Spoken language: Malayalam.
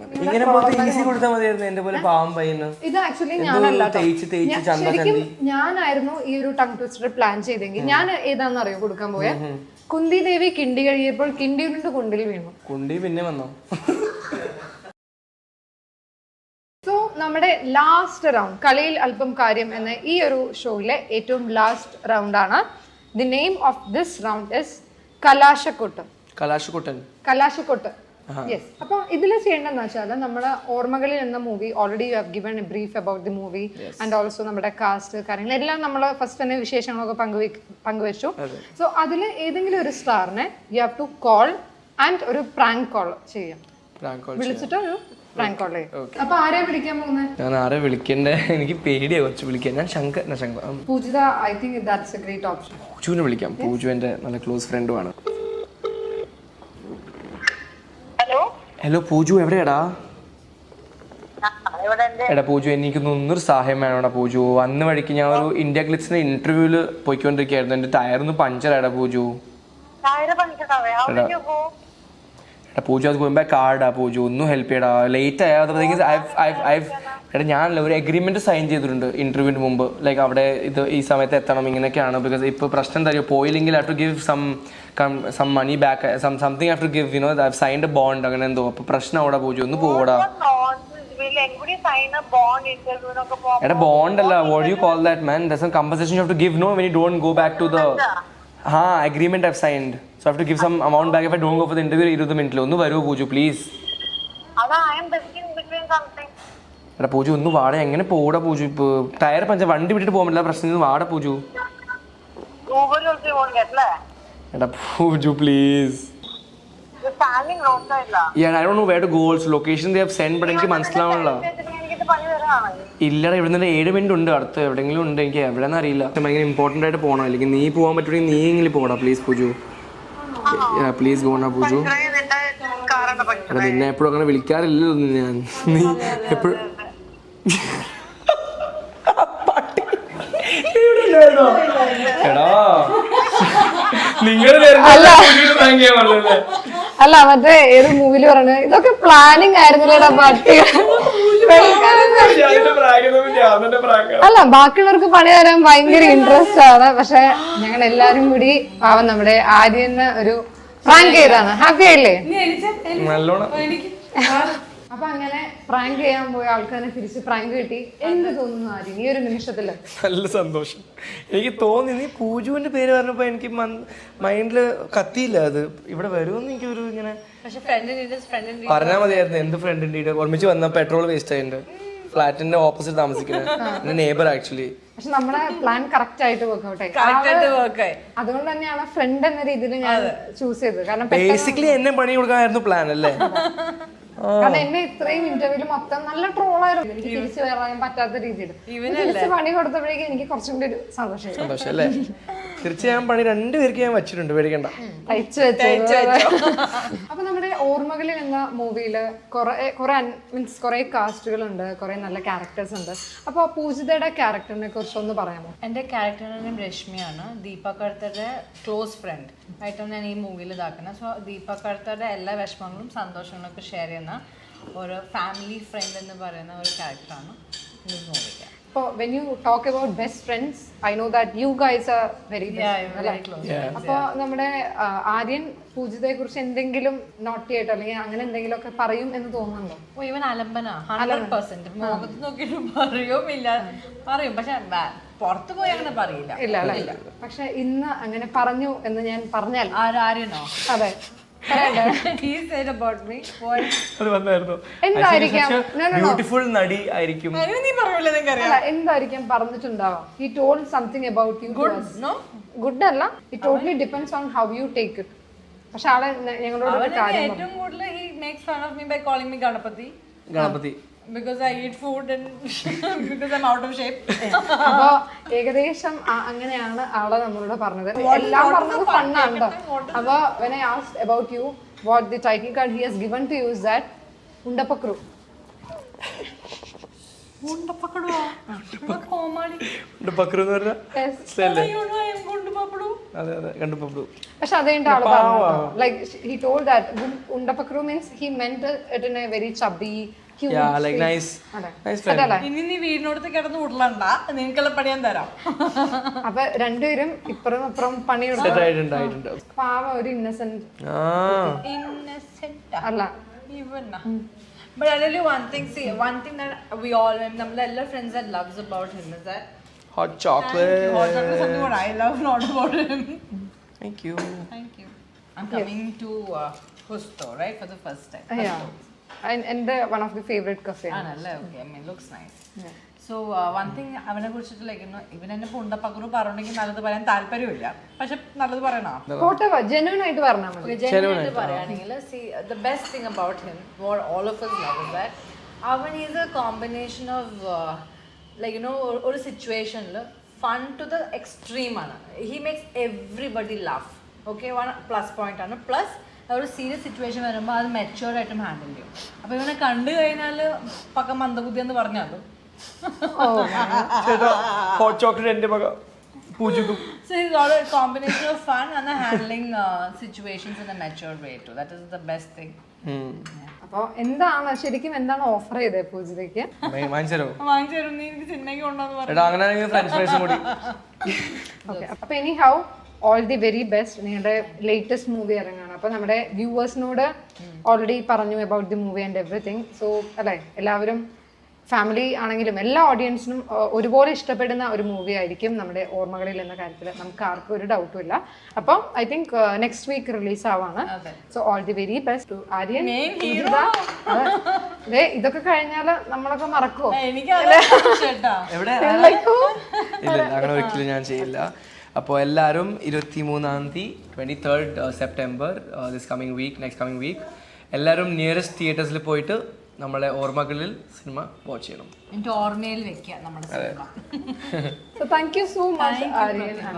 ഇങ്ങനെ ഈസി കൊടുത്താൽ മതിയായിരുന്നു എന്റെ പോലെ പാവം പയ്യന്. ഇത് ആക്ച്വലി ഞാനായിരുന്നു ഈ ഒരു ടങ് ട്വിസ്റ്റർ പ്ലാൻ ചെയ്തെങ്കിൽ ഞാൻ ഏതാണെന്ന് അറിയോ കൊടുക്കാൻ പോയ കുന്തി ദേവി കിണ്ടി കഴിയപ്പോൾ കിണ്ടി കൊണ്ട് കുണ്ടിൽ വീണു. കുണ്ടി പിന്നെ വന്നോ? സോ നമ്മുടെ ലാസ്റ്റ് റൗണ്ട് കളിയിൽ അല്പം കാര്യം എന്ന ഈ ഒരു ഷോയിലെ ഏറ്റവും ലാസ്റ്റ് റൗണ്ട് ആണ്. The name of this round is കലാശക്കൊട്ട്. കലാശക്കൊട്ട്. യെസ്. അപ്പൊ ഇതിൽ ചെയ്യേണ്ടതെന്ന് വെച്ചാൽ നമ്മുടെ ഓർമ്മകളിൽ എന്ന movie already you have given a brief about the movie and also നമ്മുടെ കാസ്റ്റ് കാര്യങ്ങൾ എല്ലാം നമ്മൾ ഫസ്റ്റ് തന്നെ വിശേഷങ്ങളൊക്കെ പങ്കുവച്ചു. സോ അതിൽ ഏതെങ്കിലും ഒരു സ്റ്റാറിനെ you have to call and ഒരു പ്രാങ്ക് കോൾ ചെയ്യാം. വിളിച്ചിട്ട് ഒരു പ്രാങ്ക് കോൾ ചെയ്യും. അപ്പൊ ആരെ വിളിക്കാൻ പോകുന്നത്? ഞാൻ ആരെ വിളിക്കണ്ടേ? എനിക്ക് പേടിയാ കുറച്ച് വിളിക്കാൻ. ഞാൻ Shankar Poojitha. I think that's a great option. പൂജുവിനെ വിളിക്കാം. പൂജു എന്റെ നല്ല ക്ലോസ് ഫ്രണ്ടുമാണ്. ഹലോ പൂജു, എവിടെയാടാ? എടാ പൂജു, എനിക്കൊന്നൊരു സഹായം വേണോടാ പൂജു. അന്ന് വഴിക്ക് ഞാൻ ഒരു ഇന്ത്യ ഗ്ലിറ്റ്സിന്റെ ഇന്റർവ്യൂവിൽ പോയിക്കൊണ്ടിരിക്കുകയായിരുന്നു. എന്റെ ടയറൊന്ന് പഞ്ചറാടാ പൂജു. എടാ പൂജു, അത് പോകുമ്പോ കാർഡാ പൂജു, ഒന്നും ഹെൽപ്പ് ചെയ്യടാ. ലേറ്റ് ആയാൽ എടാ ഞാനല്ല ഒരു എഗ്രിമെന്റ് സൈൻ ചെയ്തിട്ടുണ്ട് ഇന്റർവ്യൂവിന് മുമ്പ്. ലൈക്ക് അവിടെ ഇത് ഈ സമയത്ത് എത്തണം ഇങ്ങനെയൊക്കെയാണ്. ബിക്കോസ് ഇപ്പോൾ പ്രശ്നം തരുമോ പോയില്ലെങ്കിൽ have to give some money back, something have to give, you know I have signed a bond അങ്ങനെ എന്തോ. അപ്പോൾ പ്രശ്നം അവിടെ പൂജു, ഒന്ന് പോടാ. എടാ ബോണ്ട് അല്ല, what you call that man? There some compensation you have to give no when you don't go back to the agreement I've signed. So I have to give some amount back if I don't go for the interview 20 minutes. ഒന്ന് വരൂ പൂജു പ്ലീസ്. എടാ പൂജു ഒന്ന് വാട. എങ്ങനെ പോടാ പൂജു? ഇപ്പൊ ടയർ പഞ്ച വണ്ടി വിട്ടിട്ട് പോകാൻ പറ്റില്ല. പ്രശ്നം വാട പൂജു. എടാ Pooju please. Yeah, I don't know where to go. Also location they have sent, but എനിക്ക് മനസ്സിലാവണില്ല. ഇല്ലടാ, ഇവിടെ നിന്ന് 7 മിനിറ്റ് ഉണ്ട്. അടുത്ത് എവിടെയെങ്കിലും ഉണ്ട്. എനിക്ക് എവിടെയെന്ന് അറിയില്ല. ഭയങ്കര ഇമ്പോർട്ടൻ്റ് ആയിട്ട് പോകണം. അല്ലെങ്കിൽ നീ പോകാൻ പറ്റുമെങ്കിൽ നീ എങ്കിലും പോടാ please Pooju. Please gonna Pooju. എടാ നിന്നെ എപ്പോഴും അങ്ങനെ വിളിക്കാറില്ലല്ലോ ഞാൻ. നീ എപ്പോഴും എടാ നിങ്ങൾ അല്ല മറ്റേ ഏത് മൂവില് പറഞ്ഞത് ഇതൊക്കെ പ്ലാനിങ് ആയിരുന്നില്ലേടാ പട്ടി. അല്ല ബാക്കിയുള്ളവർക്ക് പണി തരാൻ ഭയങ്കര ഇൻട്രസ്റ്റ് ആണ്. പക്ഷെ ഞങ്ങൾ എല്ലാരും കൂടി പാവം നമ്മുടെ ആര്യന് ഒരു പ്രാങ്ക് ചെയ്താണ്. ഹാപ്പി ആയില്ലേ? അപ്പൊ അങ്ങനെ പ്രാങ്ക് ചെയ്യാൻ പോയ ആൾക്കാരെ തിരിച്ച് പ്രാങ്ക് കിട്ടി. എന്ത് തോന്നുന്നു ആര്യൻ ഈ ഒരു നിമിഷത്തില്? നല്ല സന്തോഷം. എനിക്ക് തോന്നി നീ പൂജുവിന്റെ പേര് പറഞ്ഞപ്പോ എനിക്ക് മൈൻഡില് കത്തിയില്ല. അത് ഇവിടെ വരുമെന്ന് എനിക്കൊരു ഇങ്ങനെ പറഞ്ഞാൽ മതിയായിരുന്നു. എന്ത് ഫ്രണ്ടിന്റെ ഒരുമിച്ച് വന്ന പെട്രോൾ വേസ്റ്റ് ആയിട്ടുണ്ട്. ഫ്ലാറ്റിന്റെ ഓപ്പോസിറ്റ് താമസിക്കുന്നത് നെയ്ബർ ആക്ച്വലി. പക്ഷെ നമ്മുടെ പ്ലാൻ കറക്റ്റ് ആയിട്ട് വർക്ക്ഔട്ട് ആയി. അതുകൊണ്ട് തന്നെയാണ് ഫ്രണ്ട് എന്ന രീതിയിൽ ഞാൻ ചൂസ് ചെയ്തത്. കാരണം ബേസിക്കലി എന്നെ പണി കൊടുക്കാനായിരുന്നു പ്ലാൻ അല്ലേ? കാരണം എന്നെ ഇത്രയും ഇന്റർവ്യൂല് മൊത്തം നല്ല ട്രോളായിരുന്നു. എനിക്ക് തിരിച്ചു വരാൻ പറ്റാത്ത രീതിയിൽ തിരിച്ച് പണി കൊടുത്തപ്പോഴേക്കും എനിക്ക് കുറച്ചും കൂടി ഒരു സന്തോഷം അല്ലേ? തീർച്ചയായും പണി 2 പേർക്ക് ഞാൻ വെച്ചിട്ടുണ്ട്, പേടിക്കണ്ട. അപ്പൊ നമ്മുടെ ഓർമ്മകളിൽ എന്ന മൂവിയില് കുറെ കാസ്റ്റുകളുണ്ട്, കുറെ നല്ല ക്യാരക്ടേഴ്സ് ഉണ്ട്. അപ്പൊ പൂജിതയുടെ ക്യാരക്ടറിനെ കുറിച്ച് ഒന്ന് പറയാമോ? എൻ്റെ ക്യാരക്ടറിന്റെ നെയിം രശ്മിയാണ്. ദീപക് കർത്തയുടെ ക്ലോസ് ഫ്രണ്ട് ആയിട്ടാണ് ഞാൻ ഈ മൂവിയിൽ ഇതാക്കുന്നത്. സോ ദീപക് കർത്തയുടെ എല്ലാ വിഷമങ്ങളും സന്തോഷങ്ങളും ഒക്കെ ഷെയർ ചെയ്യുന്ന ഒരു ഫാമിലി ഫ്രണ്ട് എന്ന് പറയുന്ന ഒരു ക്യാരക്ടറാണ് ഈ മൂവിക്ക്. So when you talk about best friends, I know that you guys are very close. അപ്പോൾ നമ്മുടെ ആര്യൻ പൂജിതയെ കുറിച്ച് എന്തെങ്കിലും നോട്ട് ചെയ്തിട്ടോ അല്ലെങ്കിൽ അങ്ങനെ എന്തെങ്കിലും ഒക്കെ പറയും എന്ന് തോന്നുന്നുണ്ടോ? ഓ ഇവൻ അലമ്പനാ 100%. മുഖത്ത് നോക്കിയിട്ട് പറയും പക്ഷെ പുറത്തു പോയി അങ്ങനെ പറയില്ല. ഇല്ല. പക്ഷെ ഇന്ന് അങ്ങനെ പറഞ്ഞു എന്ന് ഞാൻ പറഞ്ഞാൽ ആര്യനോ? അതെ എന്തായിരിക്കും പറഞ്ഞിട്ടുണ്ടാവാം. He told something about you. Good അല്ല, it totally depends on how you take it. പക്ഷെ ആളെ ഞങ്ങളോട് ഏറ്റവും കൂടുതൽ he makes fun of me by calling me Ganapathi because I eat food and because I'm out of shape. അപ്പൊ ഏകദേശം അങ്ങനെയാണ് ആളെ നമ്മളോട് പറഞ്ഞത്. എല്ലാം പറഞ്ഞത് ഫണ്ണാണ് കേട്ടോ. അപ്പൊ when I asked about you, what the title card he has given to you is that Undapakru. Pakru എന്ന് പറഞ്ഞ അതെ അതെ കണ്ടു പപ്പടു. പക്ഷെ അതുകൊണ്ട് ആള് പറഞ്ഞു like he told that Undappakru means he meant it in a very chubby Yeah, like nice friend. ഇനി നീ വീടിനോടത്ത് കിടന്ന് ഉരുളണ്ട, നിനക്കുള്ള പണിയാൻ തരാം. അപ്പൊ രണ്ടുപേരും ഇപ്പുറം അപ്പുറം പണിയെടുത്തു. പാവ ഒരു ഇന്നസെന്റ് അല്ല. But I'll tell you one thing. See, one thing that we all, all friends that loves about him is that hot chocolate. hot chocolate is something what I love, not about him. Thank you. Thank you. I'm coming to Husto, right, for the first time. Yeah. And one of the favorite cafe. Okay, I mean, looks nice. Yeah. So one thing അവനെ കുറിച്ചിട്ട് ലൈക്ക് ഇവൻ എന്നെ പുണ്ടപ്പക്രു പറഞ്ഞെങ്കിൽ നല്ലത് പറയാൻ താല്പര്യമില്ല, പക്ഷെ നല്ലത് പറയണോ? ജെന്യൂൻ ആയിട്ട് പറഞ്ഞാൽ മതി. ജെന്യൂൻ ആയിട്ട് പറയുകയാണെങ്കിൽ see the best thing about him, what all of us love is that അവൻ is a combination of like you know ഒരു സിറ്റുവേഷനിൽ fun to the extreme ആണ്. He makes everybody laugh. Okay, one plus point ആണ്. Plus ഒരു സീരിയസ് സിറ്റുവേഷൻ വരുമ്പോൾ അത് മെച്ചുവേർഡ് ആയിട്ടും ഹാൻഡിൽ ചെയ്യും. അപ്പോൾ ഇവനെ കണ്ടു കഴിഞ്ഞാൽ പക്ക മന്ദബുദ്ധി എന്ന് പറഞ്ഞാലും ഹോട്ട് ചോക്ലേറ്റ് എന്റെ മക പൂജക്കും. So he's got a combination of fun and handling situations in a matured way too. That is the best thing. അപ്പൊ എന്താണ് ശരിക്കും എന്താണ് ഓഫർ ചെയ്തത് പൂജിതയ്ക്ക്? വാങ്ങിച്ചോ നീ എനിക്ക് സിനിമയ്ക്ക് കൊണ്ടുവന്ന് പറഞ്ഞു. എടാ അങ്ങനെ ഫ്രഞ്ച് ഫ്രൈസും കൂടി. ഓക്കെ, അപ്പൊ ഇനി how all the very best. നിങ്ങളുടെ ലേറ്റസ്റ്റ് മൂവി ഇറങ്ങാണ്. അപ്പൊ നമ്മുടെ വ്യൂവേഴ്സിനോട് ഓൾറെഡി പറഞ്ഞു about the movie and everything. So അല്ലേ, എല്ലാവരും ഫാമിലി ആണെങ്കിലും എല്ലാ ഓഡിയൻസിനും ഒരുപോലെ ഇഷ്ടപ്പെടുന്ന ഒരു മൂവി ആയിരിക്കും നമ്മുടെ ഓർമ്മകളിൽ എന്ന കാര്യത്തിൽ നമുക്ക് ആർക്കും ഒരു ഡൗട്ടും ഇല്ല. അപ്പം I think next week release ആവാണ്. So all the very best to Aryan. ഇതൊക്കെ കഴിഞ്ഞാല് നമ്മളൊക്കെ മറക്കുമോ? അങ്ങനെ ഒരിക്കലും ഞാൻ ചെയ്യില്ല. അപ്പോൾ എല്ലാവരും 23 September this coming week, next coming week എല്ലാവരും നിയറസ്റ്റ് തിയേറ്റേഴ്സിൽ പോയിട്ട് നമ്മളെ ഓർമ്മകളിൽ സിനിമ വാച്ച് ചെയ്യണം. ഓർമ്മയിൽ വെക്കുക നമ്മുടെ cinema. So thank you so much, Aryan.